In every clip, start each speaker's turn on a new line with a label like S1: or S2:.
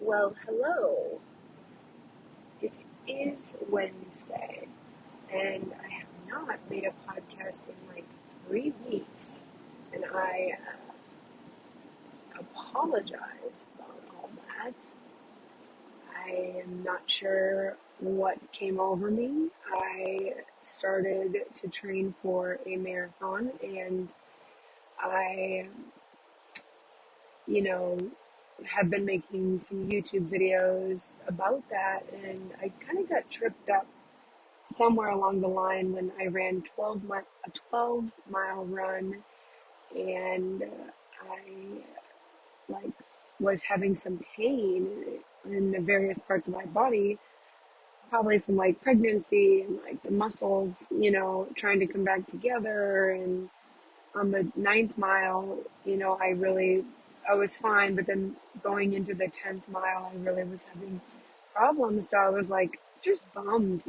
S1: Well, hello. It is Wednesday, and I have not made a podcast in like 3 weeks, and I apologize about all that. I am not sure what came over me. I started to train for a marathon, and I, you know, have been making some YouTube videos about that, and I kind of got tripped up somewhere along the line when I ran a 12-mile run, and I like was having some pain in the various parts of my body, probably from like pregnancy and like the muscles, trying to come back together. And on the ninth mile, I was fine, but then going into the 10th mile, I really was having problems. So I was like just bummed,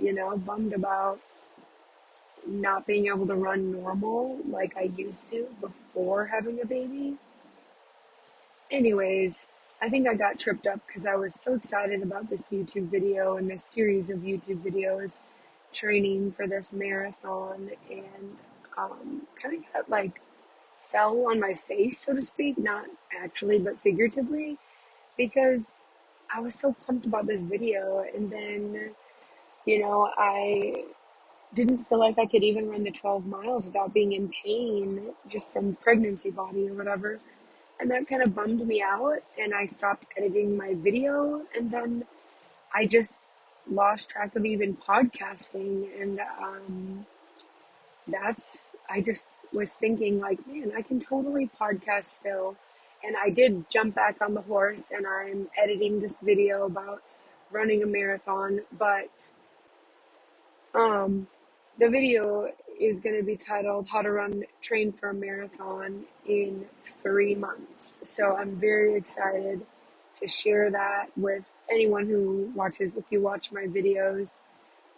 S1: bummed about not being able to run normal like I used to before having a baby. Anyways, I think I got tripped up because I was so excited about this YouTube video and this series of YouTube videos training for this marathon, and kind of got like fell on my face, so to speak, not actually, but figuratively, because I was so pumped about this video. And then, I didn't feel like I could even run the 12 miles without being in pain just from pregnancy body or whatever. And that kind of bummed me out, and I stopped editing my video, and then I just lost track of even podcasting. And I just was thinking, like, man, I can totally podcast still. And I did jump back on the horse, and I'm editing this video about running a marathon, but um, the video is going to be titled How to Train for a Marathon in 3 months. So I'm very excited to share that with anyone who watches. If you watch my videos,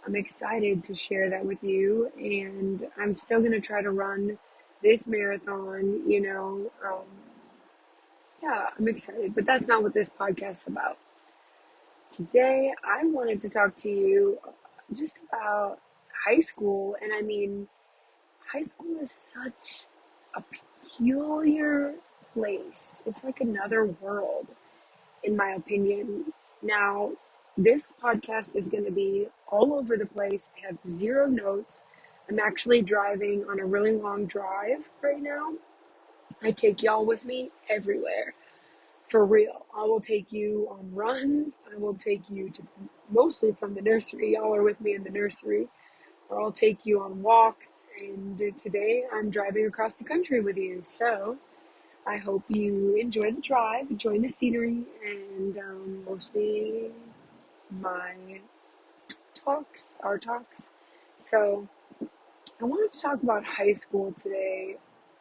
S1: I'm excited to share that with you. And I'm still going to try to run this marathon, yeah, I'm excited, but that's not what this podcast is about. Today, I wanted to talk to you just about high school. And I mean, high school is such a peculiar place. It's like another world, in my opinion. Now, this podcast is going to be all over the place. I have zero notes. I'm actually driving on a really long drive right now. I take y'all with me everywhere. For real. I will take you on runs. I will take you to mostly from the nursery. Y'all are with me in the nursery. Or I'll take you on walks. And today I'm driving across the country with you. So I hope you enjoy the drive, enjoy the scenery, and mostly my our talks. So I wanted to talk about high school today.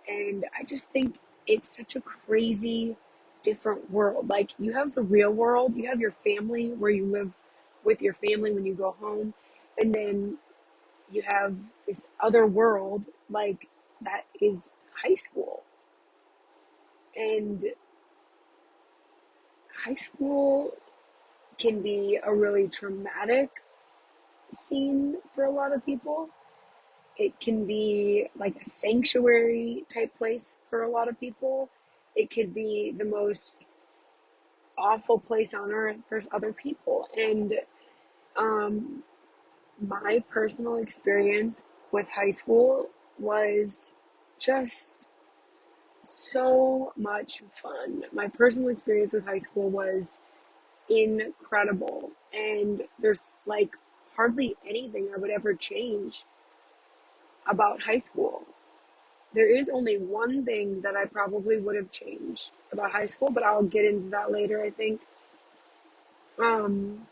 S1: And I just think it's such a crazy different world. Like, you have the real world, you have your family where you live with your family when you go home, and then you have this other world, like, that is high school. And high school can be a really traumatic scene for a lot of people. It can be like a sanctuary type place for a lot of people. It could be the most awful place on earth for other people. And um, my personal experience with high school was just so much fun. My personal experience with high school was incredible. And there's like hardly anything I would ever change about high school. There is only one thing that I probably would have changed about high school, but I'll get into that later, I think. Um,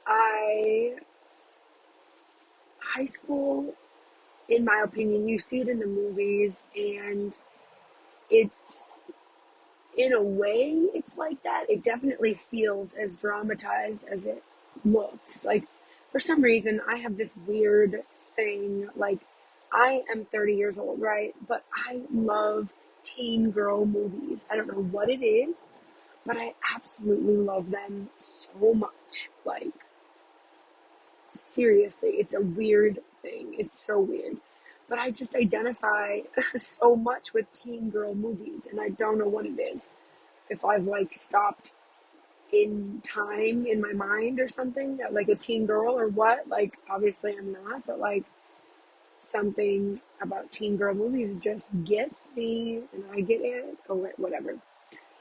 S1: I, High school, in my opinion, you see it in the movies, and it's, in a way, it's like that. It definitely feels as dramatized as it looks. Like, for some reason, I have this weird thing. Like, I am 30 years old, right? But I love teen girl movies. I don't know what it is. but I absolutely love them so much. Like, seriously, it's a weird thing. It's so weird. But I just identify so much with teen girl movies, and I don't know what it is. If I've like stopped in time in my mind or something, like a teen girl or what. Like, obviously, I'm not, but like something about teen girl movies just gets me, and I get it, or whatever.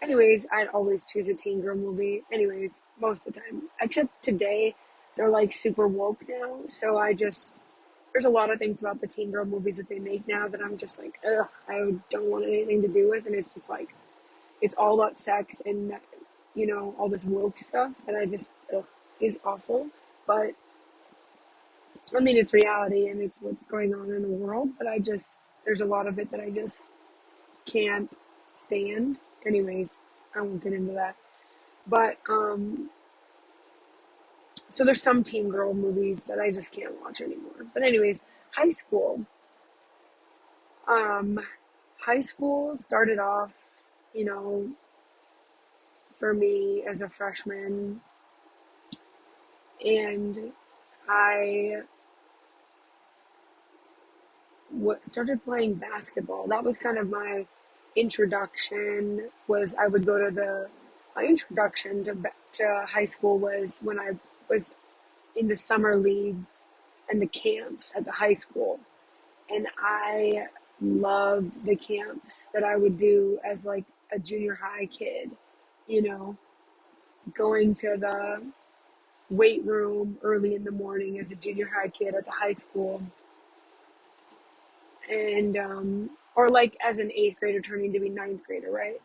S1: Anyways, I'd always choose a teen girl movie. Anyways, most of the time. Except today, they're like super woke now. So there's a lot of things about the teen girl movies that they make now that I'm just like, ugh, I don't want anything to do with. And it's just like, it's all about sex and, all this woke stuff that I just, ugh, is awful. But, I mean, it's reality and it's what's going on in the world. But there's a lot of it that I just can't stand. Anyways, I won't get into that. But so there's some teen girl movies that I just can't watch anymore. But anyways, high school. Um, high school started off, for me as a freshman, and I started playing basketball. That was kind of my introduction. Was I would go to the my introduction to high school was when I was in the summer leagues and the camps at the high school. And I loved the camps that I would do as like a junior high kid, you know, going to the weight room early in the morning as a junior high kid at the high school. And, or like as an eighth grader turning to be ninth grader, right?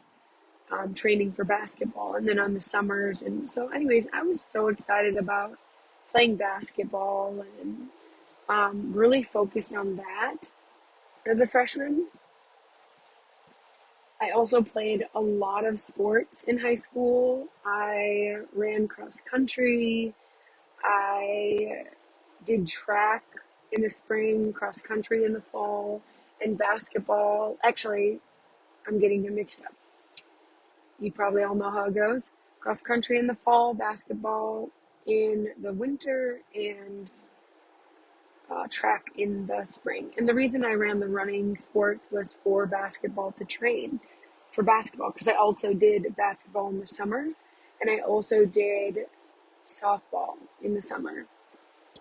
S1: Training for basketball and then on the summers. And so, anyways, I was so excited about playing basketball and really focused on that as a freshman. I also played a lot of sports in high school. I ran cross country. I did track in the spring, cross country in the fall, and basketball. Actually, I'm getting them mixed up. You probably all know how it goes. Cross country in the fall, basketball in the winter, and track in the spring. And the reason I ran the running sports was for basketball to train for basketball because I also did basketball in the summer and I also did softball in the summer.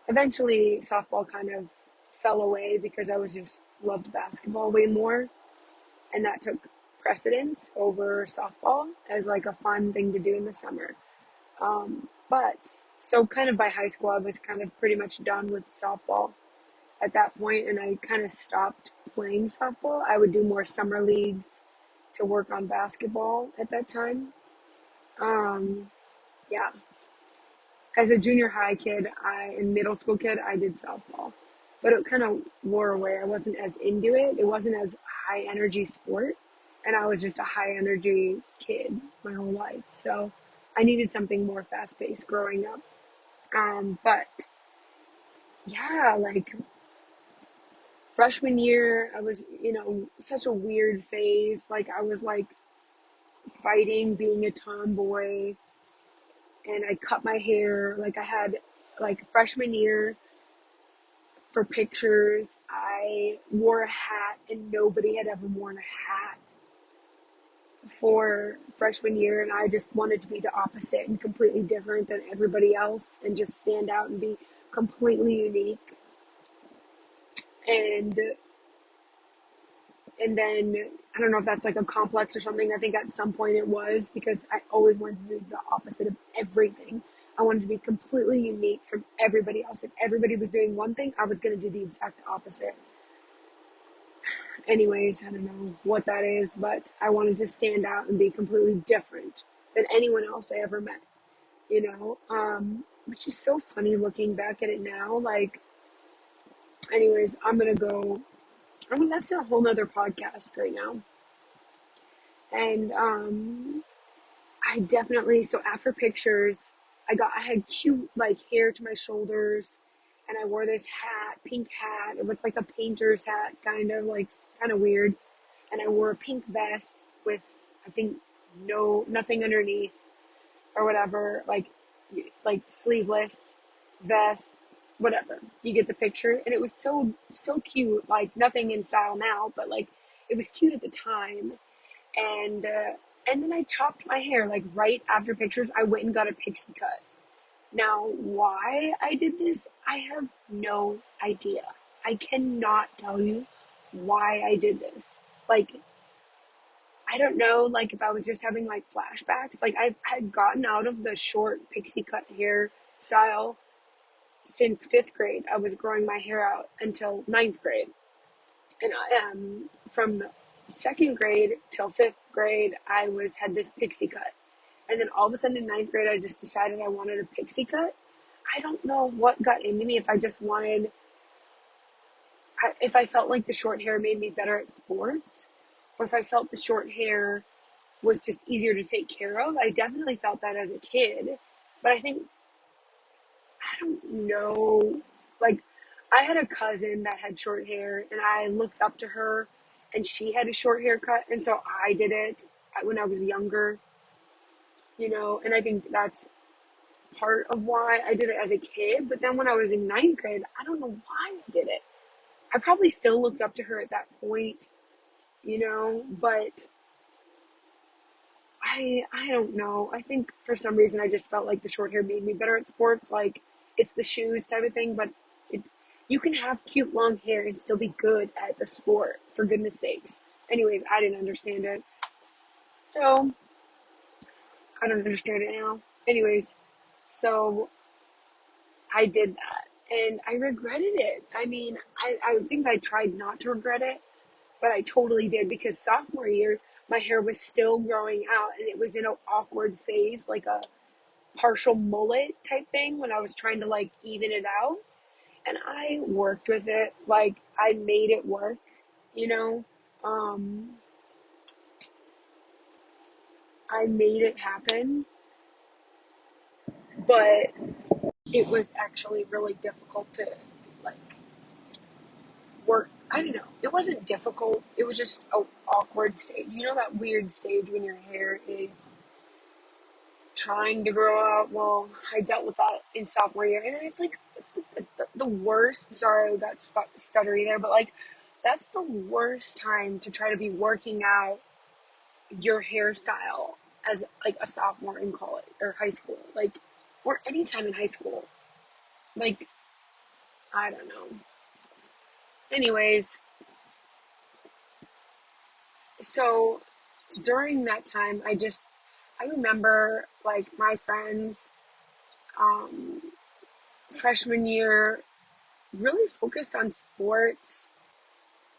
S1: Eventually, softball kind of fell away because I was just loved basketball way more, and that took precedence over softball as like a fun thing to do in the summer. But so kind of by high school, I was kind of pretty much done with softball at that point, and I kind of stopped playing softball. I would do more summer leagues to work on basketball at that time. Um, yeah, as a junior high kid, and middle school kid, I did softball, but it kind of wore away. I wasn't as into it. It wasn't as high energy sport, and I was just a high energy kid my whole life. So I needed something more fast paced growing up. But yeah, like freshman year, I was, such a weird phase. Like, I was like fighting being a tomboy, and I cut my hair. Like, I had, like, freshman year for pictures, I wore a hat, and nobody had ever worn a hat for freshman year. And I just wanted to be the opposite and completely different than everybody else and just stand out and be completely unique. And And then I don't know if that's like a complex or something. I think at some point it was because I always wanted to do the opposite of everything. I wanted to be completely unique from everybody else. If everybody was doing one thing, I was going to do the exact opposite. Anyways, I don't know what that is, but I wanted to stand out and be completely different than anyone else I ever met, which is so funny looking back at it now. Like, anyways, that's a whole nother podcast right now. And I definitely, so after pictures, I had cute like hair to my shoulders, and I wore this hat, pink hat. It was like a painter's hat, kind of weird. And I wore a pink vest with, I think, no, nothing underneath or whatever, like sleeveless vest, whatever. You get the picture. And it was so cute. Like nothing in style now, but like it was cute at the time. And then I chopped my hair like right after pictures. I went and got a pixie cut. Now, why I did this, I have no idea. I cannot tell you why I did this. Like, I don't know, like if I was just having like flashbacks. Like I had gotten out of the short pixie cut hair style since fifth grade. I was growing my hair out until ninth grade. And from second grade till fifth grade, I was had this pixie cut. And then all of a sudden in ninth grade, I just decided I wanted a pixie cut. I don't know what got into me. If I just wanted, if I felt like the short hair made me better at sports, or if I felt the short hair was just easier to take care of. I definitely felt that as a kid, but I think, I don't know, like I had a cousin that had short hair and I looked up to her and she had a short haircut, and so I did it when I was younger, and I think that's part of why I did it as a kid. But then when I was in ninth grade, I don't know why I did it. I probably still looked up to her at that point, but I don't know. I think for some reason I just felt like the short hair made me better at sports. Like it's the shoes type of thing, but it, you can have cute long hair and still be good at the sport, for goodness sakes. Anyways, I didn't understand it. So I don't understand it now. Anyways, so I did that and I regretted it. I mean, I think I tried not to regret it, but I totally did, because sophomore year, my hair was still growing out and it was in an awkward phase, like a partial mullet type thing, when I was trying to like even it out. And I worked with it. Like I made it work, you know? Um, I made it happen, but it was actually really difficult to like work. I don't know. It wasn't difficult. It was just an awkward stage. You know that weird stage when your hair is trying to grow out? Well, I dealt with that in sophomore year, and it's like the worst. Sorry, I got stuttery there, but like that's the worst time to try to be working out your hairstyle as like a sophomore in college or high school, like, or anytime in high school. Like, I don't know. Anyways, so during that time, I remember like my friends, um, freshman year, really focused on sports,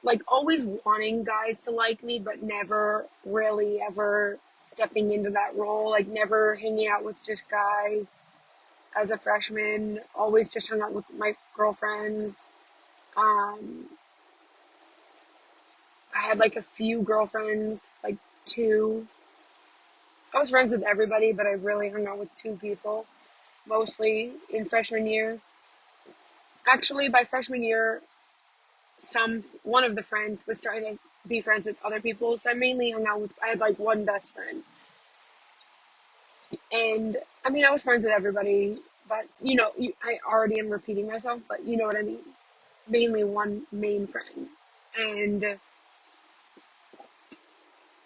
S1: like always wanting guys to like me, but never really ever stepping into that role, like never hanging out with just guys. As a freshman, always just hung out with my girlfriends. um I had like a few girlfriends, like two. I was friends with everybody, but I really hung out with two people mostly in freshman year. Actually, by freshman year, one of the friends was starting to be friends with other people, so I mainly hung out with, I had like one best friend. And I mean, I was friends with everybody, but I already am repeating myself, but you know what I mean. Mainly one main friend.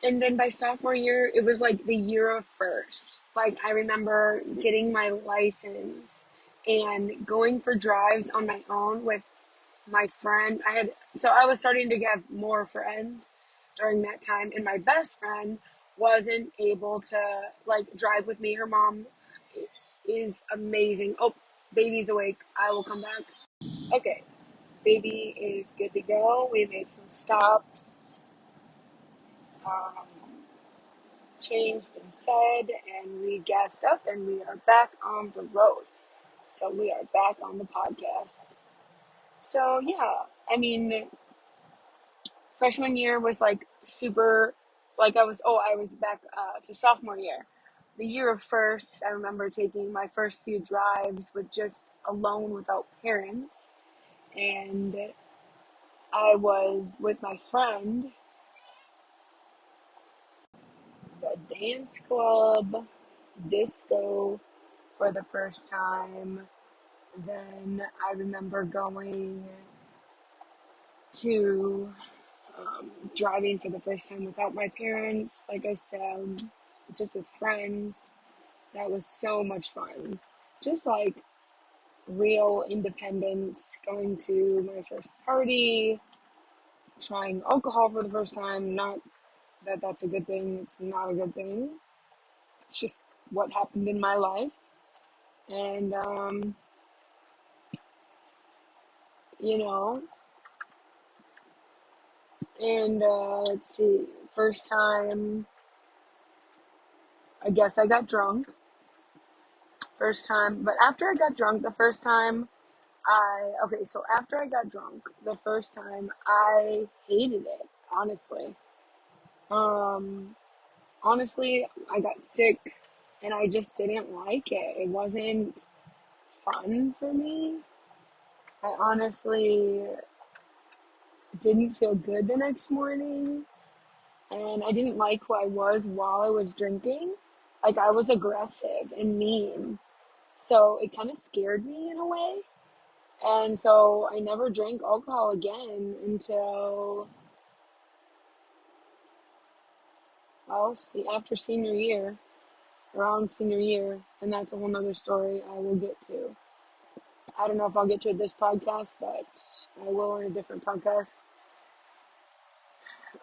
S1: And then by sophomore year, it was like the year of first. Like I remember getting my license and going for drives on my own with my friend. I was starting to get more friends during that time, and my best friend wasn't able to like drive with me. Her mom is amazing. Oh, baby's awake. I will come back. Okay, baby is good to go. We made some stops, um, changed and fed, and we gassed up, and we are back on the road. So we are back on the podcast. So yeah, I mean, freshman year was like super, like I was back to sophomore year. The year of first, I remember taking my first few drives with just alone without parents. And I was with my friend. God dance club, disco for the first time. Then I remember going to driving for the first time without my parents, like I said, just with friends. That was so much fun. Just like real independence, going to my first party, trying alcohol for the first time. Not that that's a good thing, it's not a good thing. It's just what happened in my life. And, you know, and let's see, first time, I guess I got drunk. First time, but after I got drunk, the first time okay, so after I got drunk, the first time, I hated it, honestly. Um, honestly, I got sick and I just didn't like it. It wasn't fun for me. I honestly didn't feel good the next morning and I didn't like who I was while I was drinking. Like, I was aggressive and mean. So it kind of scared me in a way. And so I never drank alcohol again until, well, see, after senior year, around senior year, and that's a whole nother story I will get to. I don't know if I'll get to it this podcast, but I will in a different podcast.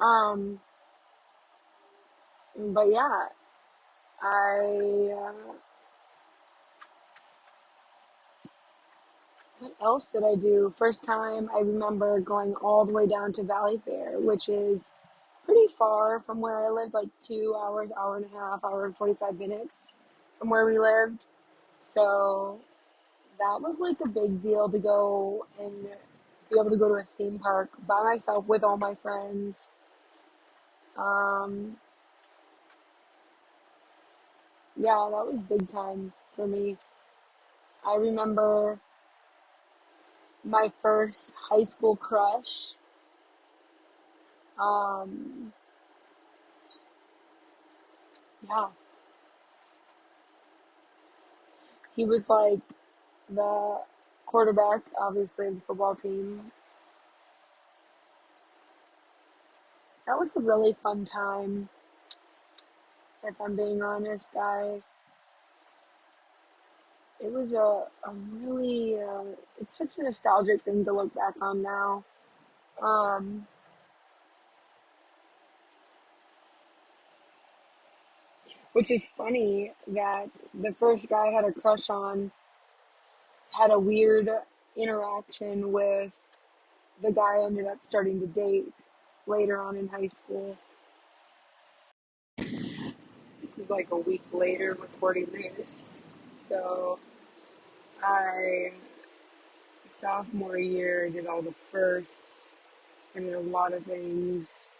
S1: Um, but yeah, I, what else did I do? First time I remember going all the way down to Valley Fair, which is pretty far from where I lived, like 2 hours, hour and a half, hour and 45 minutes from where we lived. So that was like a big deal to go and be able to go to a theme park by myself with all my friends. Um, yeah, that was big time for me. I remember my first high school crush. Um, yeah, he was like the quarterback, obviously, of the football team. That was a really fun time, if I'm being honest. It was a really, it's such a nostalgic thing to look back on now. Um, which is funny that the first guy I had a crush on had a weird interaction with the guy I ended up starting to date later on in high school. This is like a week later with 40 minutes. So I, sophomore year, I did all the firsts. I did a lot of things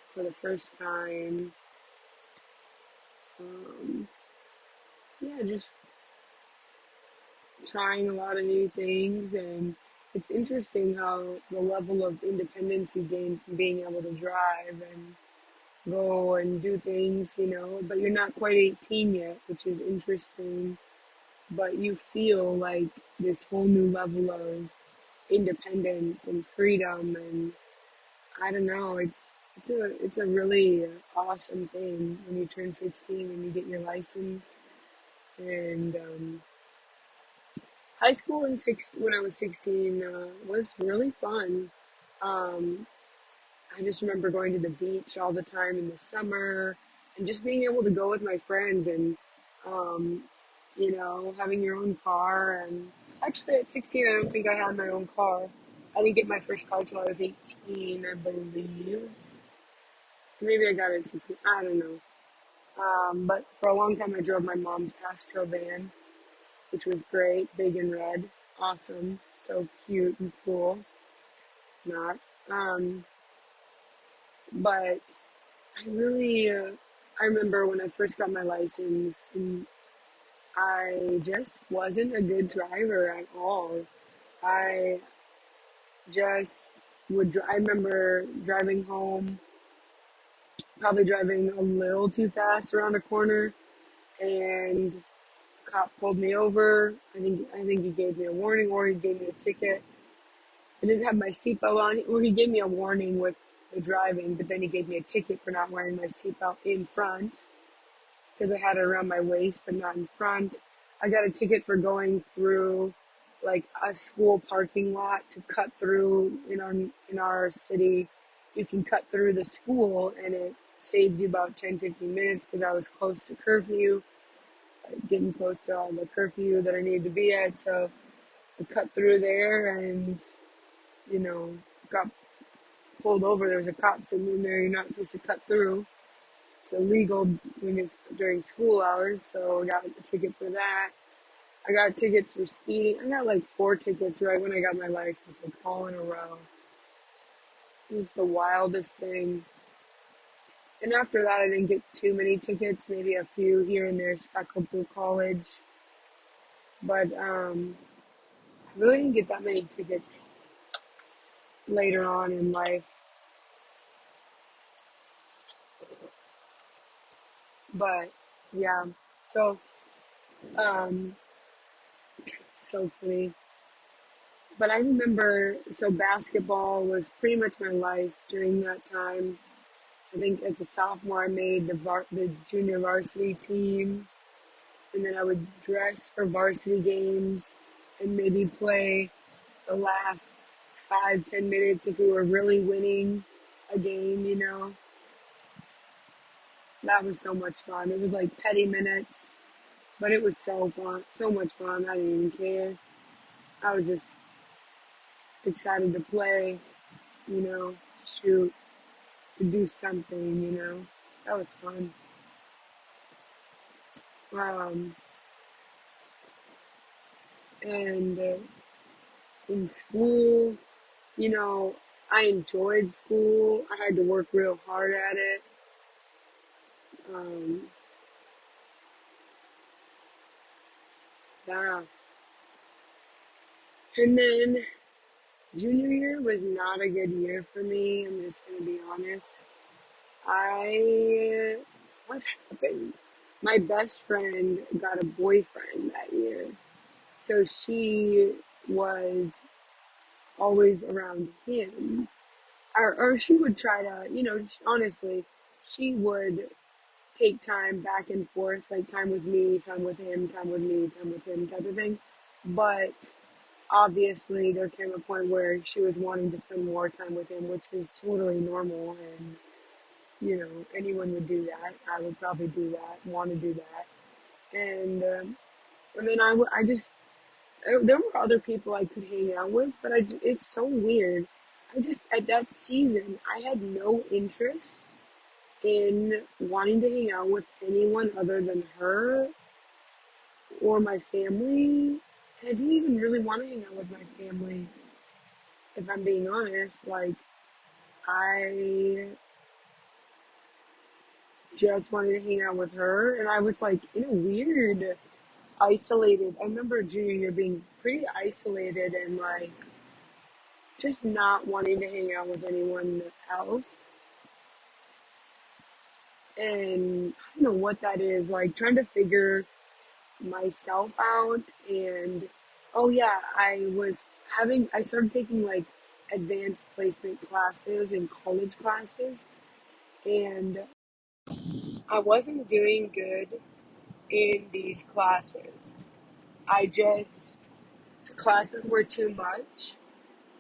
S1: for the first time. Um, yeah, just trying a lot of new things, and it's interesting how the level of independence you gain from being able to drive and go and do things, but you're not quite 18 yet, which is interesting. But you feel like this whole new level of independence and freedom, and I don't know, it's a really awesome thing when you turn 16 and you get your license. And high school when I was 16 was really fun. Um, I just remember going to the beach all the time in the summer and just being able to go with my friends and, um, having your own car. And actually, at 16, I don't think I had my own car. I didn't get my first car till I was 18, I believe. Maybe I got it at 16. I don't know. But for a long time, I drove my mom's Astro van, which was great, big and red, awesome, so cute and cool. Not, but I remember when I first got my license, and I just wasn't a good driver at all. I just I remember driving home probably driving a little too fast around a corner, and a cop pulled me over. I think he gave me a warning or he gave me a ticket. I didn't have my seatbelt on. Well, he gave me a warning with the driving, but then he gave me a ticket for not wearing my seatbelt in front because I had it around my waist but not in front. I got a ticket for going through like a school parking lot to cut through in our city. You can cut through the school and it saves you about 10-15 minutes because I was close to curfew, getting close to all the curfew that I needed to be at. So I cut through there and, you know, got pulled over. There was a cop sitting in there. You're not supposed to cut through. It's illegal when it's during school hours. So I got a ticket for that. I got tickets for speeding. I got like 4 tickets right when I got my license, like all in a row. It was the wildest thing. And after that, I didn't get too many tickets, maybe a few here and there speckled through college. But I really didn't get that many tickets later on in life. But yeah, so um, so funny. But I remember, so basketball was pretty much my life during that time. I think as a sophomore, I made the junior varsity team, and then I would dress for varsity games and maybe play the last 5-10 minutes if we were really winning a game. That was so much fun. It was like petty minutes, but it was so fun, so much fun. I didn't even care. I was just excited to play, to shoot, to do something. That was fun. Um, and in school, you know, I enjoyed school. I had to work real hard at it. Um, yeah. And then junior year was not a good year for me. I'm just gonna be honest. What happened? My best friend got a boyfriend that year. So she was always around him. Or she would try to, honestly, she would take time back and forth, like time with me, time with him, time with me, time with him type of thing. But obviously, there came a point where she was wanting to spend more time with him, which is totally normal. And, anyone would do that. I would probably do that, want to do that. And then I just, there were other people I could hang out with, but it's so weird. I just, at that season, I had no interest in wanting to hang out with anyone other than her or my family. And I didn't even really want to hang out with my family, if I'm being honest. Like, I just wanted to hang out with her. And I was like in a weird, isolated. I remember junior year being pretty isolated and like just not wanting to hang out with anyone else. And I don't know what that is, like trying to figure myself out. And oh yeah, I started taking like advanced placement classes and college classes, and I wasn't doing good in these classes. I just The classes were too much,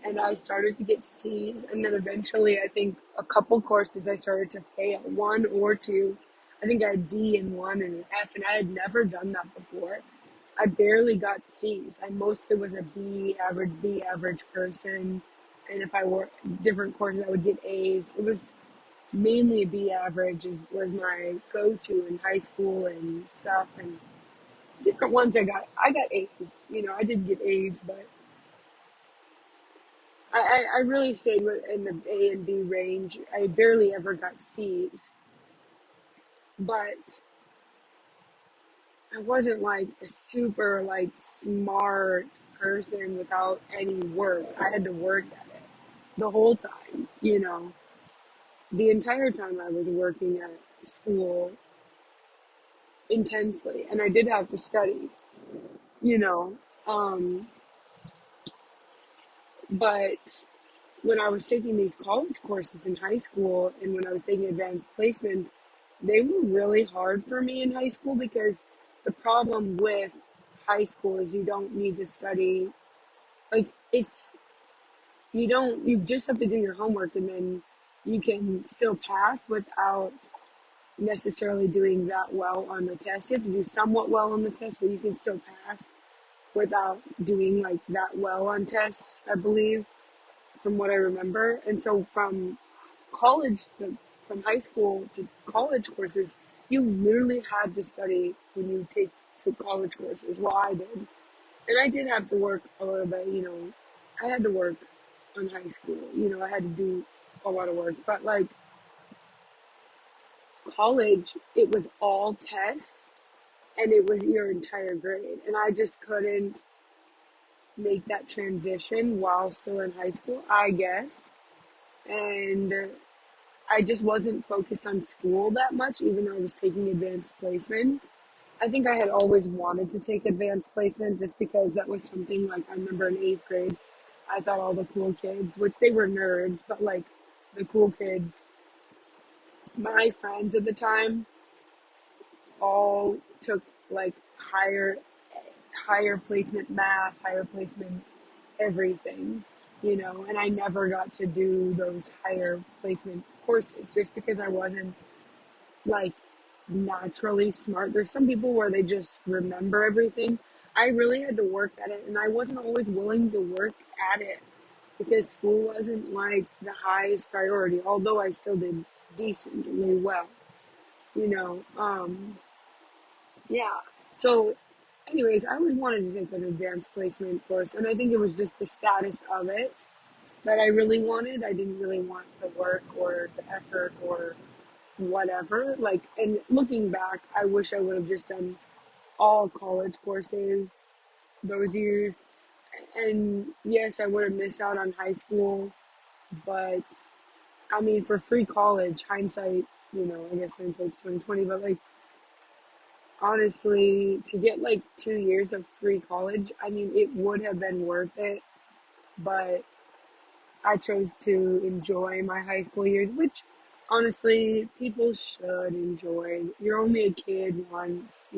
S1: and I started to get C's, and then eventually I think a couple courses I started to fail, one or two. I think I had D in one and an F, and I had never done that before. I barely got C's. I mostly was a B average person, and if I were different courses, I would get A's. It was mainly B average was my go-to in high school and stuff, and different ones I got A's. I did get A's, but I really stayed in the A and B range. I barely ever got C's, but I wasn't like a super like smart person without any work. I had to work at it the whole time. the entire time I was working at school intensely, and I did have to study, you know. Um, but when I was taking these college courses in high school and when I was taking advanced placement, they were really hard for me in high school because the problem with high school is you don't need to study. Like, you just have to do your homework and then you can still pass without necessarily doing that well on the test. You have to do somewhat well on the test, but you can still pass without doing like that well on tests, I believe, from what I remember. And so college, from high school to college courses, you literally had to study when you took college courses. Well, I did, and I did have to work a little bit. I had to work on high school. I had to do a lot of work, but like college, it was all tests, and it was your entire grade, and I just couldn't make that transition while still in high school, I guess. And I just wasn't focused on school that much, even though I was taking advanced placement. I think I had always wanted to take advanced placement just because that was something like I remember in eighth grade, I thought all the cool kids, which they were nerds, but like the cool kids, my friends at the time all took like higher placement math, higher placement everything, and I never got to do those higher placement courses just because I wasn't like naturally smart. There's some people where they just remember everything. I really had to work at it, and I wasn't always willing to work at it because school wasn't like the highest priority, although I still did decently well, you know. Yeah. So, anyways, I always wanted to take an advanced placement course, and I think it was just the status of it that I really wanted. I didn't really want the work or the effort or whatever. Like, and looking back, I wish I would have just done all college courses those years. And yes, I would have missed out on high school, but I mean, for free college, hindsight, I guess hindsight's 2020, but like honestly, to get like 2 years of free college, I mean, it would have been worth it, but I chose to enjoy my high school years, which honestly, people should enjoy. You're only a kid once.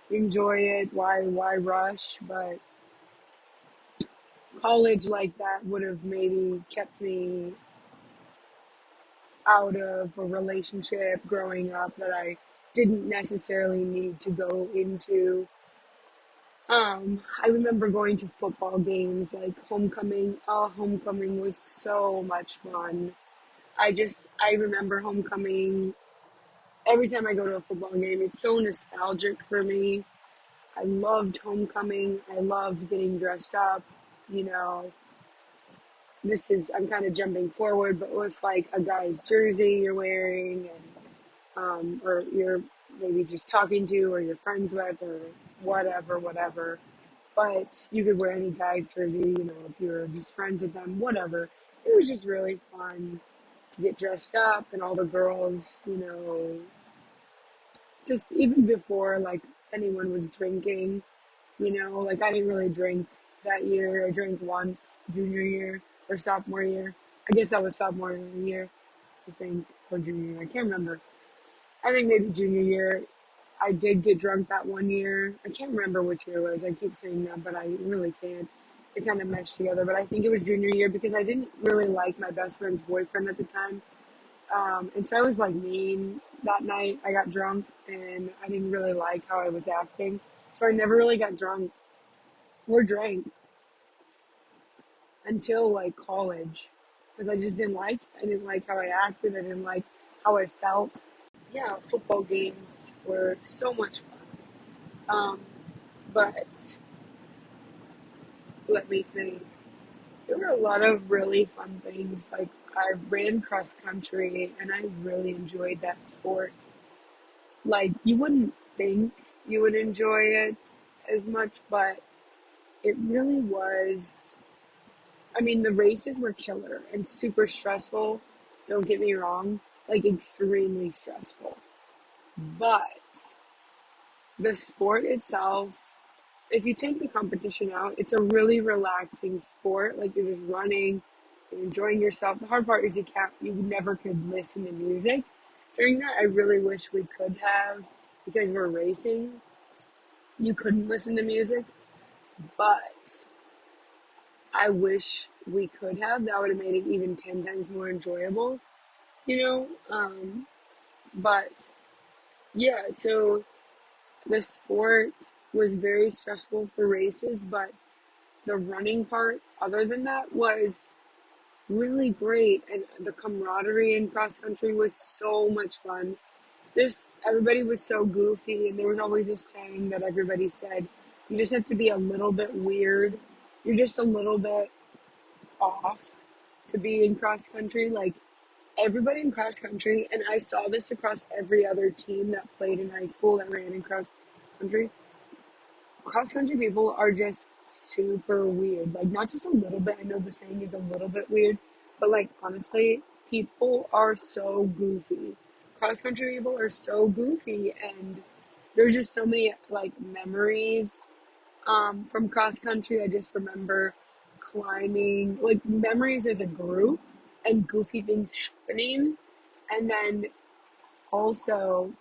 S1: Enjoy it. Why rush? But college like that would have maybe kept me out of a relationship growing up that I didn't necessarily need to go into. I remember going to football games like homecoming. Oh, homecoming was so much fun. I remember homecoming every time I go to a football game. It's so nostalgic for me. I loved homecoming. I loved getting dressed up. You know, I'm kind of jumping forward, but with like a guy's jersey you're wearing, and or you're maybe just talking to, or you're friends with, or whatever. But you could wear any guy's jersey, if you're just friends with them, whatever. It was just really fun to get dressed up, and all the girls, just even before like anyone was drinking, like I didn't really drink that year. I drank once junior year or sophomore year. I guess that was sophomore year, I think, or junior year. I can't remember. I think maybe junior year. I did get drunk that one year. I can't remember which year it was. I keep saying that, but I really can't. It kind of meshed together. But I think it was junior year because I didn't really like my best friend's boyfriend at the time. And so I was like mean that night. I got drunk and I didn't really like how I was acting. So I never really got drunk or drank until like college because I just didn't like it. I didn't like how I acted. I didn't like how I felt. Yeah, football games were so much fun. But let me think. There were a lot of really fun things. Like I ran cross country and I really enjoyed that sport. Like you wouldn't think you would enjoy it as much, but it really was. I mean, the races were killer and super stressful. don't get me wrong, like extremely stressful. But the sport itself, if you take the competition out, it's a really relaxing sport. Like you're just running, you're enjoying yourself. The hard part is you never could listen to music. During that, I really wish we could have, because we're racing, you couldn't listen to music, but I wish we could have. That would have made it even 10 times more enjoyable, you know? But yeah, so the sport was very stressful for races, but the running part, other than that, was really great. And the camaraderie in cross country was so much fun. Everybody was so goofy, and there was always a saying that everybody said, you just have to be a little bit weird. You're just a little bit off to be in cross country. Like everybody in cross country, and I saw this across every other team that played in high school that ran in country. Cross country people are just super weird. Like not just a little bit. I know the saying is a little bit weird, but like honestly, people are so goofy. Cross country people are so goofy, and there's just so many like memories from cross country. I just remember climbing, like memories as a group and goofy things happening. And then also,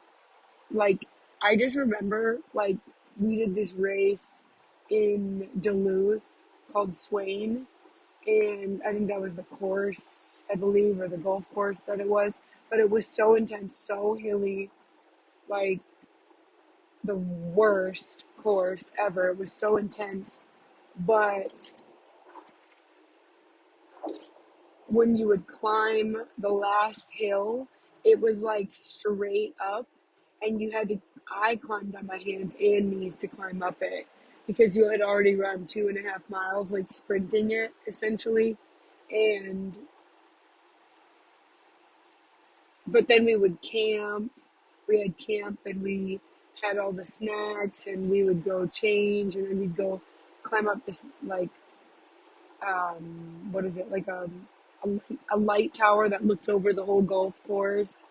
S1: like, I just remember, like, we did this race in Duluth called Swain. And I think that was the course, I believe, or the golf course that it was. But it was so intense, so hilly, like the worst course ever. It was so intense. But when you would climb the last hill, it was like straight up, and I climbed on my hands and knees to climb up it because you had already run 2.5 miles, like sprinting it essentially. And, but then we had camp and we had all the snacks and we would go change and then we'd go climb up this like what is it, like a light tower that looked over the whole golf course.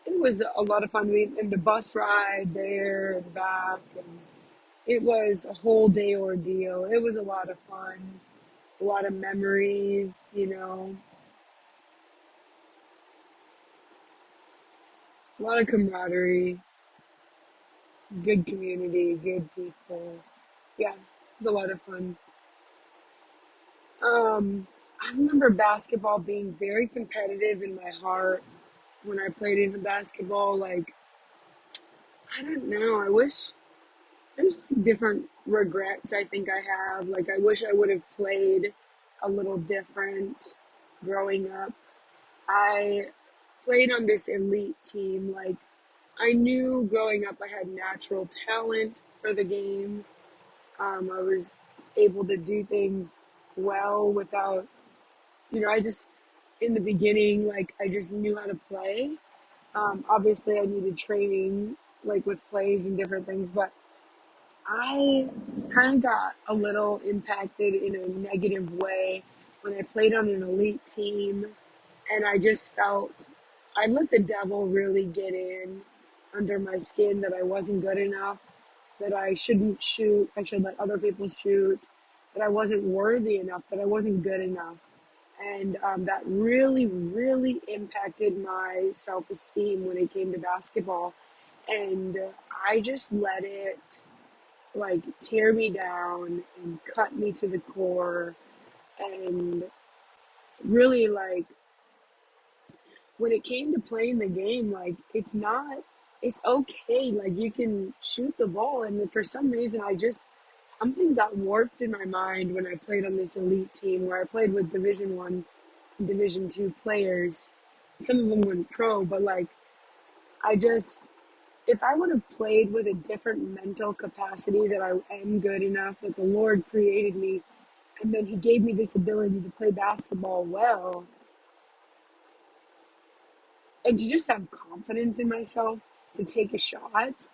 S1: It was a lot of fun. And the bus ride there and back, and it was a whole day ordeal. It was a lot of fun, a lot of memories, a lot of camaraderie, good community, good people. Yeah, it was a lot of fun. I remember basketball being very competitive in my heart when I played in basketball. Like, I don't know. I wish there's like different regrets I think I have. Like, I wish I would have played a little different growing up. I played on this elite team. Like, I knew growing up I had natural talent for the game. I was able to do things well without, I just, in the beginning, like, I just knew how to play. Obviously, I needed training, like with plays and different things, but I kind of got a little impacted in a negative way when I played on an elite team, and I just felt I let the devil really get in under my skin that I wasn't good enough, that I shouldn't shoot, I should let other people shoot, that I wasn't worthy enough, that I wasn't good enough. And that really, really impacted my self esteem when it came to basketball. And I just let it like tear me down and cut me to the core. And really, like, when it came to playing the game, like, it's okay. Like, you can shoot the ball. And for some reason, something got warped in my mind when I played on this elite team where I played with Division 1 and Division 2 players. Some of them went pro, but like, I just, if I would have played with a different mental capacity that I am good enough, that the Lord created me, and then He gave me this ability to play basketball well, and to just have confidence in myself to take a shot,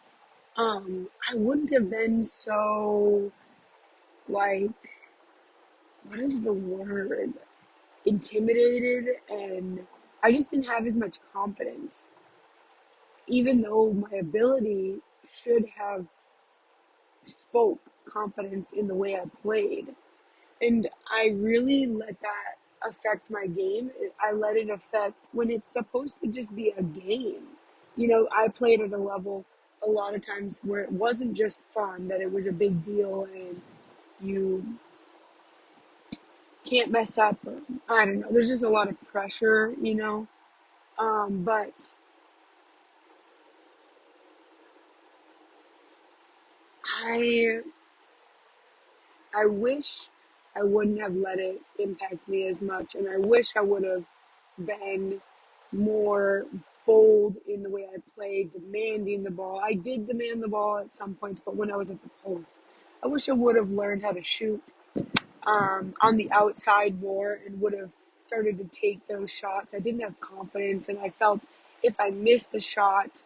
S1: I wouldn't have been so, like, what is the word? Intimidated and I just didn't have as much confidence, even though my ability should have spoke confidence in the way I played. And I really let that affect my game. I let it affect when it's supposed to just be a game. I played at a level a lot of times where it wasn't just fun, that it was a big deal and you can't mess up. Or, I don't know. There's just a lot of pressure. But I I wish I wouldn't have let it impact me as much, and I wish I would have been more bold in the way I played, demanding the ball. I did demand the ball at some points, but when I was at the post, I wish I would have learned how to shoot on the outside more and would have started to take those shots. I didn't have confidence, and I felt if I missed a shot,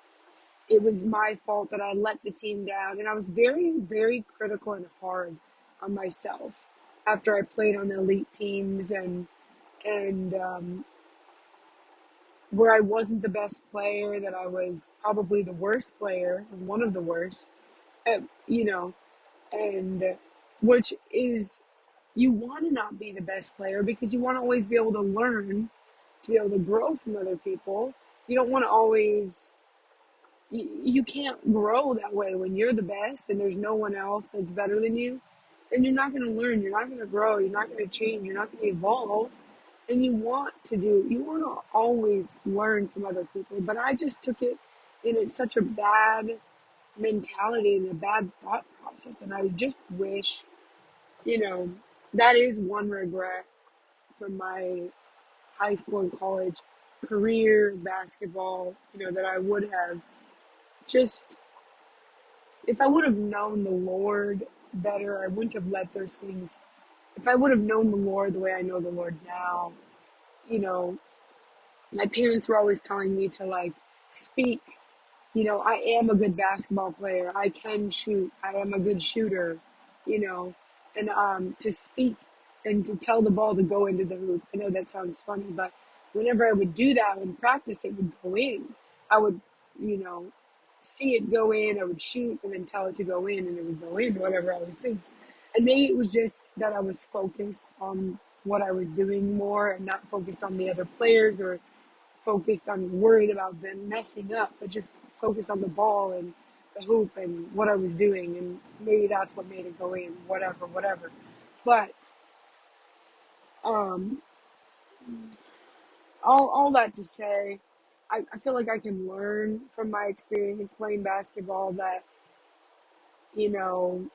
S1: it was my fault that I let the team down. And I was very, very critical and hard on myself after I played on the elite teams and where I wasn't the best player, that I was probably the worst player, one of the worst, uh, you know, and which is, you want to not be the best player because you want to always be able to learn, to be able to grow from other people. You don't want to always, you can't grow that way when you're the best and there's no one else that's better than you. Then you're not going to learn, you're not going to grow, you're not going to change, you're not going to evolve. And you want to always learn from other people. But I just took it in such a bad mentality and a bad thought process. And I just wish, you know, that is one regret from my high school and college career basketball, that I would have just, if I would have known the Lord better, I wouldn't have let those things. If I would have known the Lord the way I know the Lord now, you know, my parents were always telling me to like speak. I am a good basketball player. I can shoot. I am a good shooter, and to speak and to tell the ball to go into the hoop. I know that sounds funny, but whenever I would do that in practice, it would go in. I would, you know, see it go in. I would shoot and then tell it to go in, and it would go in, whatever I was thinking. And maybe it was just that I was focused on what I was doing more and not focused on the other players or focused on worried about them messing up, but just focused on the ball and the hoop and what I was doing. And maybe that's what made it go in, whatever. But um, all that to say, I feel like I can learn from my experience playing basketball that, you know,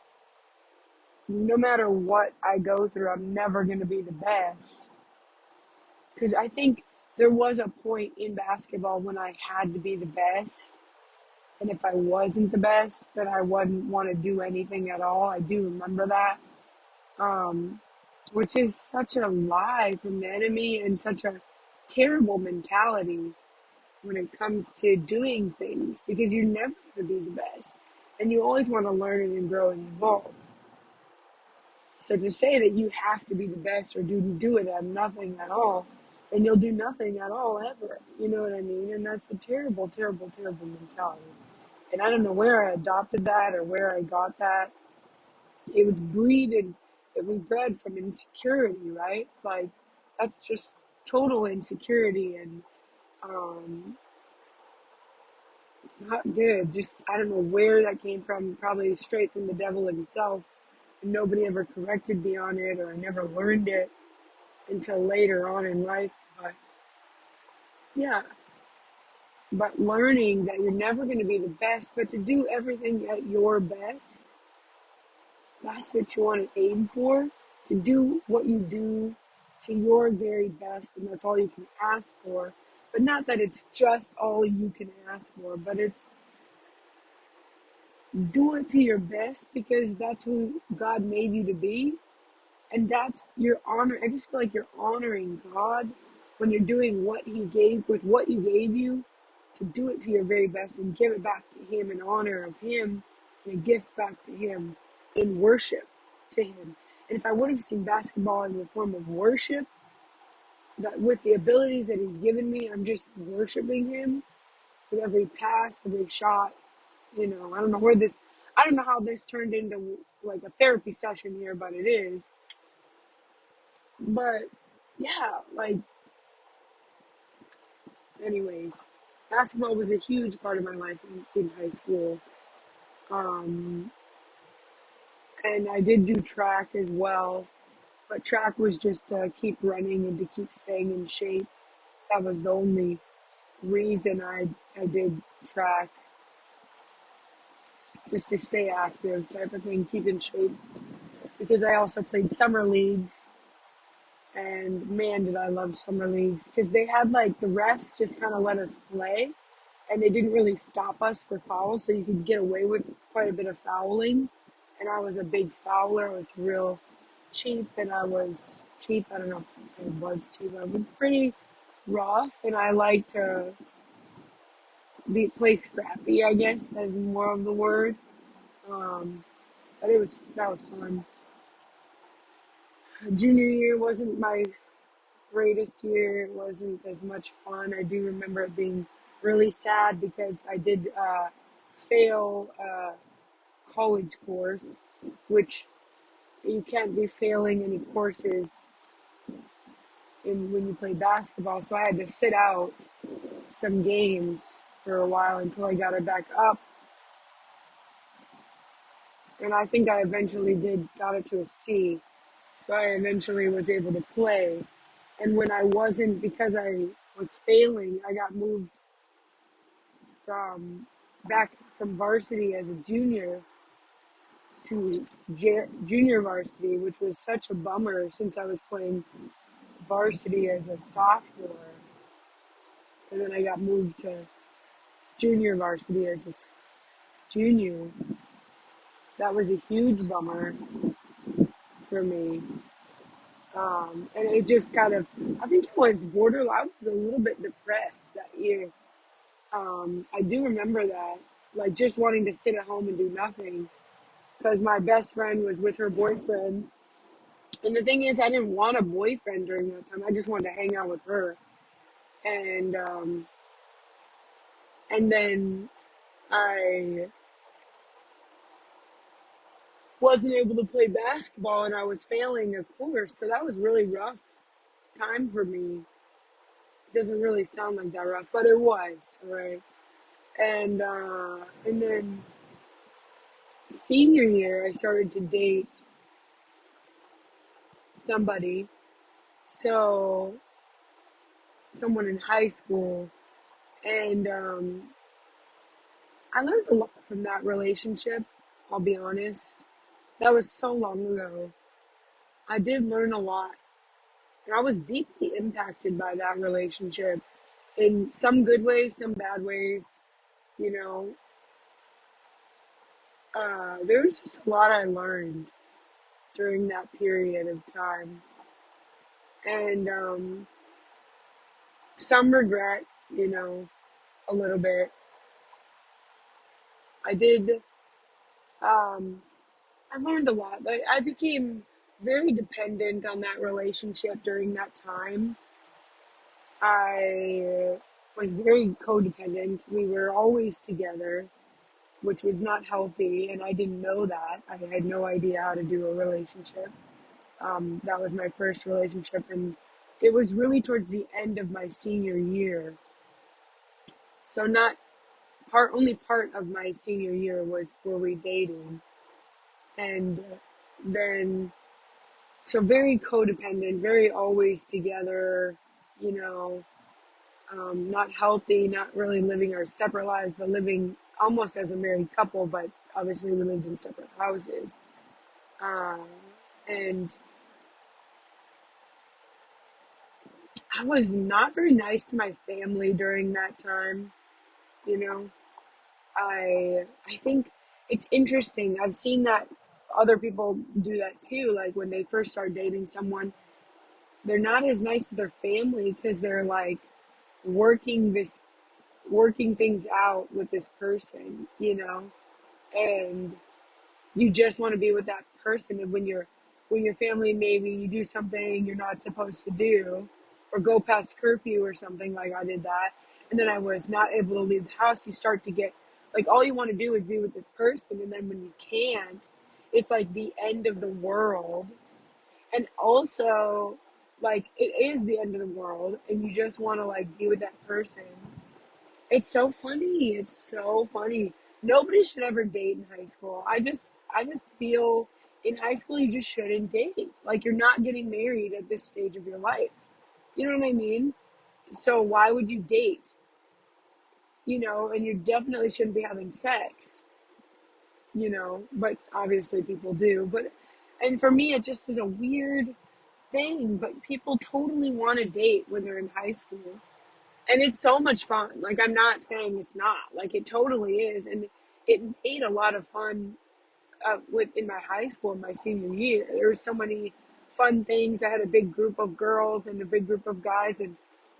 S1: no matter what I go through, I'm never going to be the best. Because I think there was a point in basketball when I had to be the best. And if I wasn't the best, then I wouldn't want to do anything at all. I do remember that, um, which is such a lie from the enemy and such a terrible mentality when it comes to doing things because you're never going to be the best. And you always want to learn and grow and evolve. So to say that you have to be the best or do it at nothing at all, then you'll do nothing at all ever. You know what I mean? And that's a terrible, terrible, terrible mentality. And I don't know where I adopted that or where I got that. It was bred from insecurity, right? Like that's just total insecurity and um not good. Just I don't know where that came from, probably straight from the devil himself. And nobody ever corrected me on it or I never learned it until later on in life. But yeah. But learning that you're never going to be the best, but to do everything at your best, that's what you want to aim for, to do what you do to your very best, and that's all you can ask for. But not that it's just all you can ask for, but it's do it to your best because that's who God made you to be. And that's your honor. I just feel like you're honoring God when you're doing what He gave with what He gave you, to do it to your very best and give it back to Him in honor of Him and a gift back to Him in worship to Him. And if I would have seen basketball as a form of worship, that with the abilities that he's given me, I'm just worshiping him with every pass, every shot. I don't know how this turned into like a therapy session here, but it is. But yeah, like, anyways, basketball was a huge part of my life in high school. Um, and I did do track as well, but track was just to keep running and to keep staying in shape. That was the only reason I did track, just to stay active type of thing, keep in shape. Because I also played summer leagues, and man, did I love summer leagues because they had like the refs just kind of let us play, and they didn't really stop us for fouls, so you could get away with quite a bit of fouling. And I was a big fouler. I was real cheap, and I was cheap. I don't know if I was cheap. I was pretty rough, and I like to play scrappy. I guess that's more of the word. Um, but that was fun. Junior year wasn't my greatest year. It wasn't as much fun. I do remember it being really sad because I did fail a college course, which you can't be failing any courses when you play basketball. So I had to sit out some games for a while until I got it back up. And I think I eventually got it to a C. So I eventually was able to play. And when I wasn't, because I was failing, I got moved from back from varsity as a junior to junior varsity, which was such a bummer since I was playing varsity as a sophomore. And then I got moved to junior varsity as a junior. That was a huge bummer for me. And it just kind of, I think it was borderline. I was a little bit depressed that year. I do remember that, like just wanting to sit at home and do nothing because my best friend was with her boyfriend. And the thing is, I didn't want a boyfriend during that time. I just wanted to hang out with her. And and then I wasn't able to play basketball, and I was failing a course, so that was really rough time for me. It doesn't really sound like that rough, but it was, all right. And then senior year, I started to date somebody, so someone in high school, and I learned a lot from that relationship. I'll be honest. That was so long ago. I did learn a lot, and I was deeply impacted by that relationship in some good ways, some bad ways. You know, there was just a lot I learned during that period of time, and some regret, you know, a little bit. I did, um, I learned a lot, but I became very dependent on that relationship during that time. I was very codependent. We were always together, which was not healthy, and I didn't know that. I had no idea how to do a relationship. That was my first relationship, and it was really towards the end of my senior year. So not only part of my senior year were we dating, and then so very codependent, very always together, you know, not healthy, not really living our separate lives, but living almost as a married couple, but obviously we lived in separate houses. Uh, and I was not very nice to my family during that time, you know. I think it's interesting. I've seen that other people do that too. Like when they first start dating someone, they're not as nice to their family because they're like working this working things out with this person, you know, and you just want to be with that person. And when your family, maybe you do something you're not supposed to do, or go past curfew or something, like I did that, and then I was not able to leave the house, you start to get like all you want to do is be with this person, and then when you can't, it's like the end of the world. And also, like, it is the end of the world and you just want to like be with that person. It's so funny. It's so funny. Nobody should ever date in high school. I just feel in high school you just shouldn't date. Like, you're not getting married at this stage of your life. You know what I mean? So why would you date? And you definitely shouldn't be having sex, but obviously people do. But and for me it just is a weird thing, but people totally want to date when they're in high school. And it's so much fun. Like, I'm not saying it's not. Like, it totally is. And it made a lot of fun in my high school in my senior year. There were so many fun things. I had a big group of girls and a big group of guys, and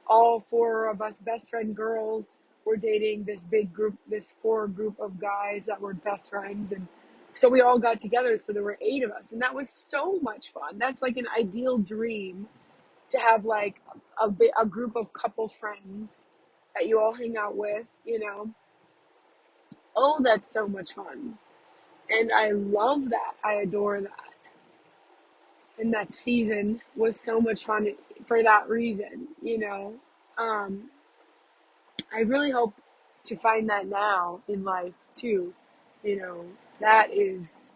S1: all four of us best friend girls were dating this big group, this four group of guys that were best friends. And so we all got together. So there were eight of us, and that was so much fun. That's like an ideal dream, to have like a group of couple friends that you all hang out with. Oh, that's so much fun. And I love that. I adore that. And that season was so much fun for that reason. Um, I really hope to find that now in life too. You know, that is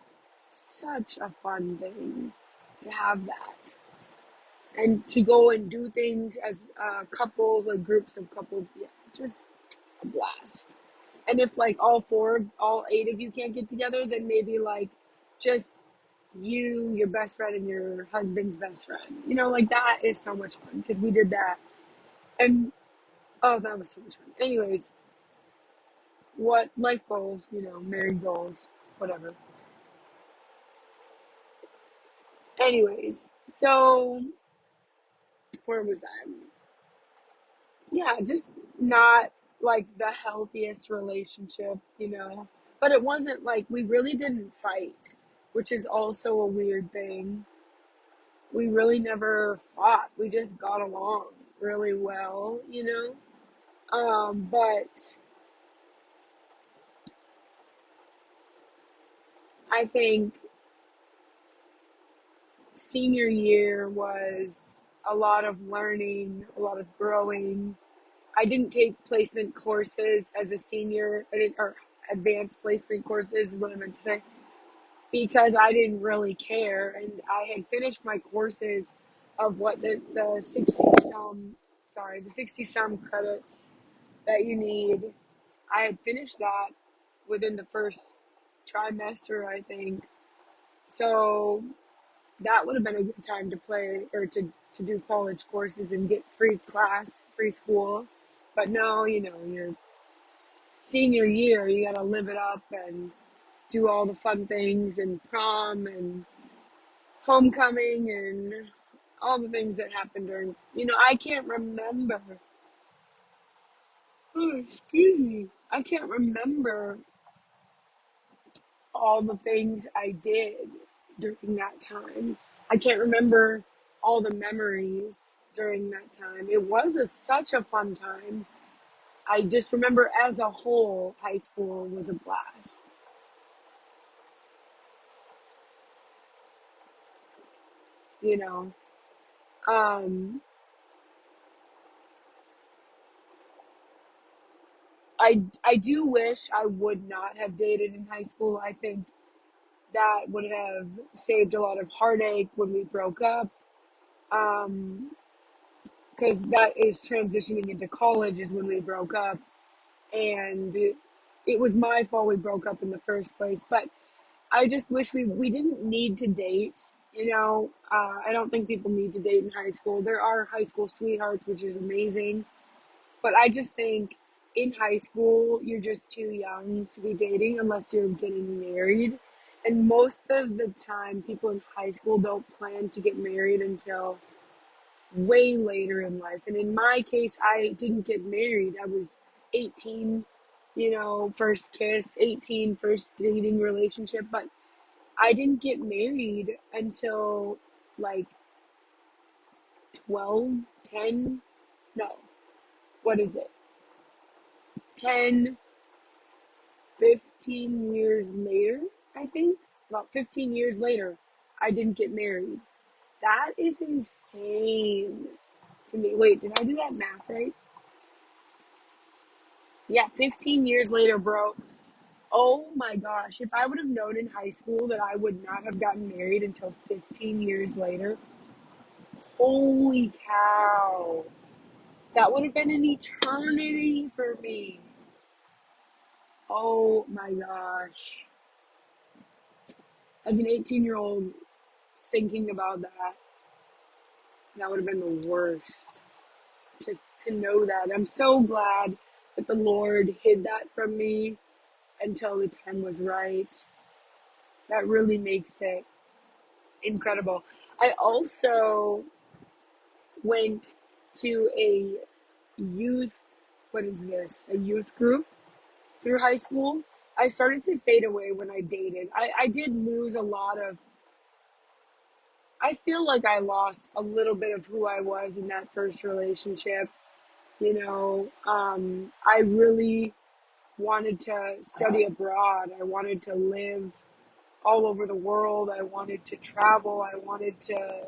S1: such a fun thing to have that. And to go and do things as couples, like groups of couples, yeah, just a blast. And if like all eight of you can't get together, then maybe like just you, your best friend, and your husband's best friend. Like, that is so much fun because we did that. And oh, that was so much fun. Anyways, what life goals, married goals, whatever. Anyways, so where was I? Yeah, just not like the healthiest relationship. But it wasn't like we really didn't fight, which is also a weird thing. We really never fought. We just got along really well. But I think senior year was a lot of learning, a lot of growing. I didn't take placement courses as a senior. Or advanced placement courses is what I meant to say, because I didn't really care, and I had finished my courses of what the 60 some the 60 some credits that you need. I had finished that within the first trimester, I think. So that would have been a good time to play, or to do college courses and get free school. But no, your senior year, you got to live it up and do all the fun things, and prom and homecoming and all the things that happened I can't remember. Oh, excuse me. I can't remember all the things I did during that time. I can't remember all the memories during that time. It was such a fun time. I just remember as a whole, high school was a blast. You know, um, I do wish I would not have dated in high school. I think that would have saved a lot of heartache when we broke up. Um, because that is transitioning into college is when we broke up, and it was my fault we broke up in the first place. But I just wish we didn't need to date. I don't think people need to date in high school. There are high school sweethearts, which is amazing, but I just think in high school you're just too young to be dating unless you're getting married. And most of the time, people in high school don't plan to get married until way later in life. And in my case, I didn't get married. I was 18, first kiss, 18, first dating relationship. But I didn't get married until like 12, 10, no, what is it? 10, 15 years later, I think. About 15 years later, I didn't get married. That is insane to me. Wait, did I do that math right? Yeah, 15 years later, bro. Oh my gosh. If I would have known in high school that I would not have gotten married until 15 years later, holy cow. That would have been an eternity for me. Oh my gosh. As an 18-year-old thinking about that, that would have been the worst to know that. I'm so glad that the Lord hid that from me until the time was right. That really makes it incredible. I also went to a youth, what is this? A youth group through high school. I started to fade away when I dated. I did lose a lot of, I feel like I lost a little bit of who I was in that first relationship. I really wanted to study abroad. I wanted to live all over the world. I wanted to travel. I wanted to,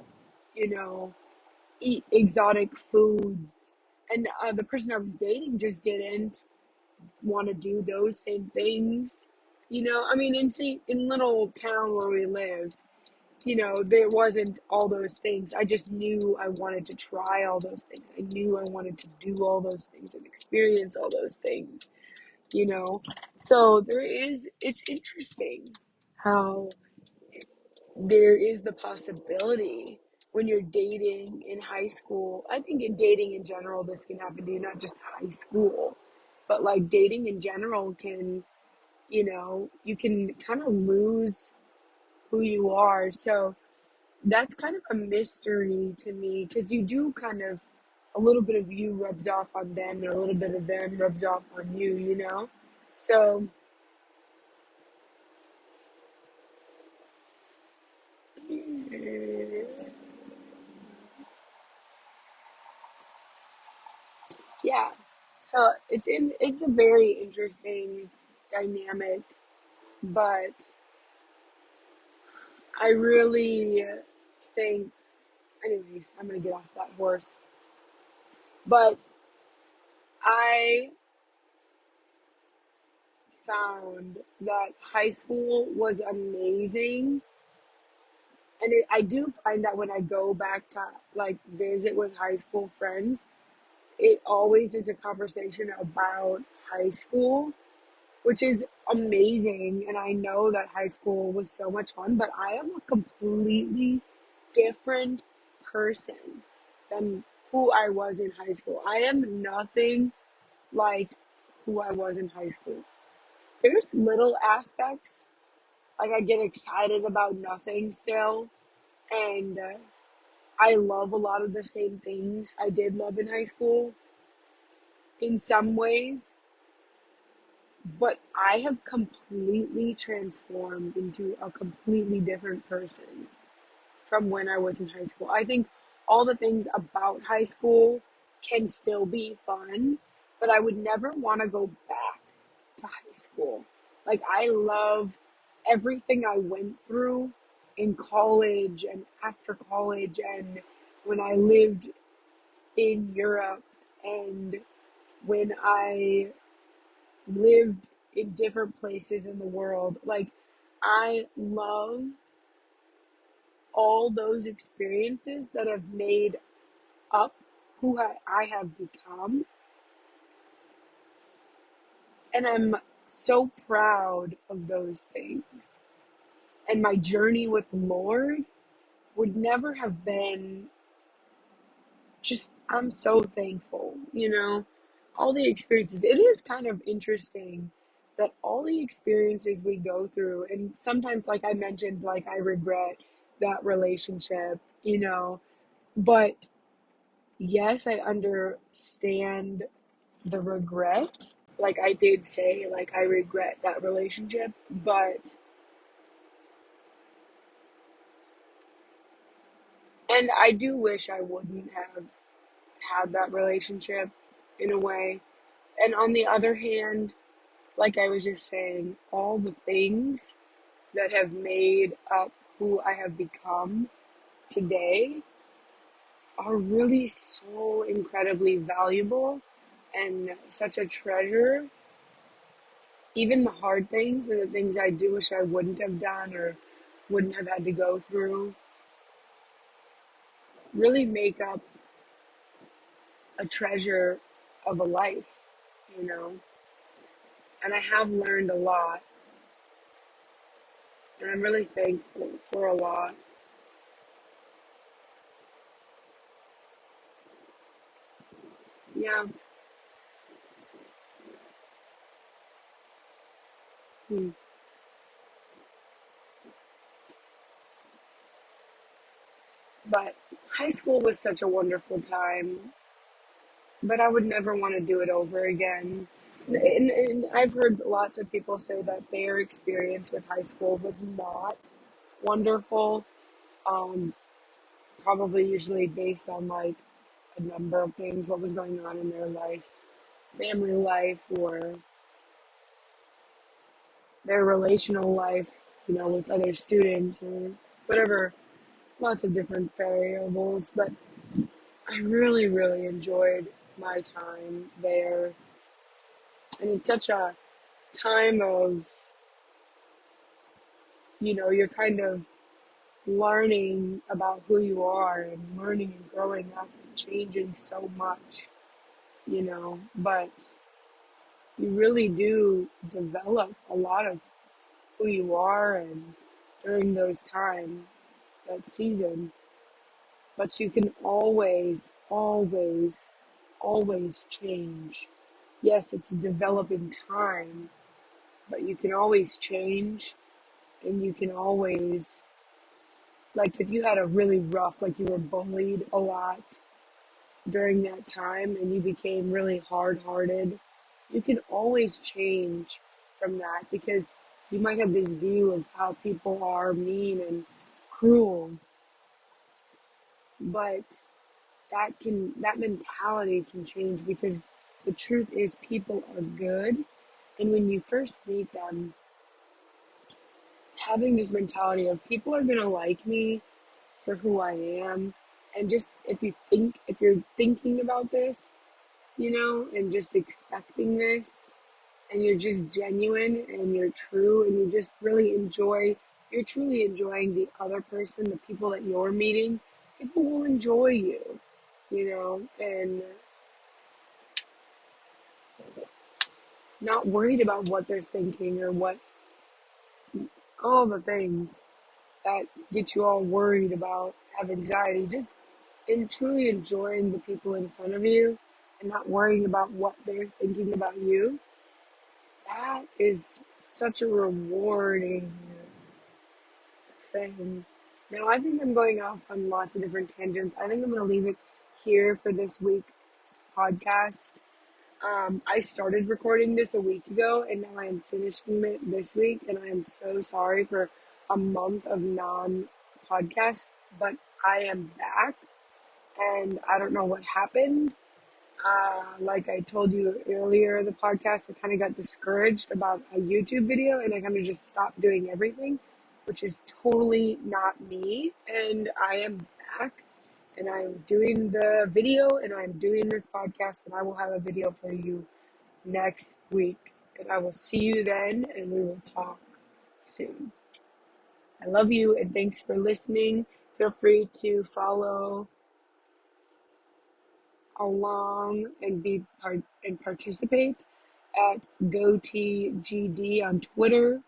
S1: you know, eat exotic foods. And the person I was dating just didn't want to do those same things. I mean, in little town where we lived, there wasn't all those things. I just knew I wanted to try all those things. I knew I wanted to do all those things and experience all those things, you know? So it's interesting how there is the possibility when you're dating in high school. I think in dating in general, this can happen to you, not just high school, but like dating in general can, you can kind of lose who you are. So that's kind of a mystery to me because you do kind of, a little bit of you rubs off on them and a little bit of them rubs off on you. So yeah, so it's a very interesting dynamic, but I really think, anyways, I'm gonna get off that horse, but I found that high school was amazing. And I do find that when I go back to like visit with high school friends, it always is a conversation about high school, which is amazing. And I know that high school was so much fun, but I am a completely different person than who I was in high school. I am nothing like who I was in high school. There's little aspects, like I get excited about nothing still, and I love a lot of the same things I did love in high school in some ways, but I have completely transformed into a completely different person from when I was in high school. I think all the things about high school can still be fun, but I would never want to go back to high school. Like, I love everything I went through in college and after college, and when I lived in Europe, and when I lived in different places in the world. Like, I love all those experiences that have made up who I have become. And I'm so proud of those things. And my journey with the Lord would never have been just, I'm so thankful. All the experiences. It is kind of interesting that all the experiences we go through, and sometimes, like I mentioned, like I regret that relationship, but yes, I understand the regret. Like I did say, like I regret that relationship, but And I do wish I wouldn't have had that relationship in a way. And on the other hand, like I was just saying, all the things that have made up who I have become today are really so incredibly valuable and such a treasure. Even the hard things and the things I do wish I wouldn't have done or wouldn't have had to go through really make up a treasure of a life, you know. And I have learned a lot, and I'm really thankful for a lot. Yeah. Hmm. But high school was such a wonderful time, but I would never want to do it over again. And I've heard lots of people say that their experience with high school was not wonderful. Um, Probably usually based on like a number of things, what was going on in their life, family life, or their relational life, with other students or whatever, lots of different variables. But I really, really enjoyed my time there. And it's such a time of, you're kind of learning about who you are and learning and growing up and changing so much, but you really do develop a lot of who you are and during those time, that season. But you can always, always, always change. Yes, it's a developing time, but you can always change, and you can always, like, if you had a really rough, like you were bullied a lot during that time and you became really hard hearted, you can always change from that because you might have this view of how people are mean and cruel, but that mentality can change because the truth is people are good, and when you first meet them, having this mentality of people are gonna like me for who I am, and just if you're thinking about this, and just expecting this, and you're just genuine and you're true and you just really you're truly enjoying the other person, the people that you're meeting, people will enjoy you, and not worried about what they're thinking or what all the things that get you all worried about, have anxiety, just in truly enjoying the people in front of you and not worrying about what they're thinking about you. That is such a rewarding thing. Now, I think I'm going off on lots of different tangents. I think I'm going to leave it here for this week's podcast. I started recording this a week ago, and now I am finishing it this week, and I am so sorry for a month of non-podcast, but I am back, and I don't know what happened. Like I told you earlier in the podcast, I kind of got discouraged about a YouTube video and I kind of just stopped doing everything, which is totally not me. And I am back and I'm doing the video and I'm doing this podcast, and I will have a video for you next week. And I will see you then and we will talk soon. I love you and thanks for listening. Feel free to follow along and participate at GoTGD on Twitter,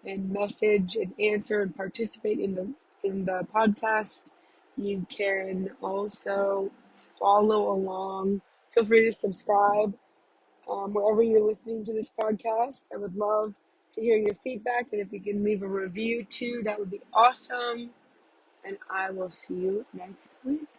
S1: and message and answer and participate in the podcast. You can also follow along. Feel free to subscribe wherever you're listening to this podcast. I would love to hear your feedback, and if you can leave a review too, that would be awesome. And I will see you next week.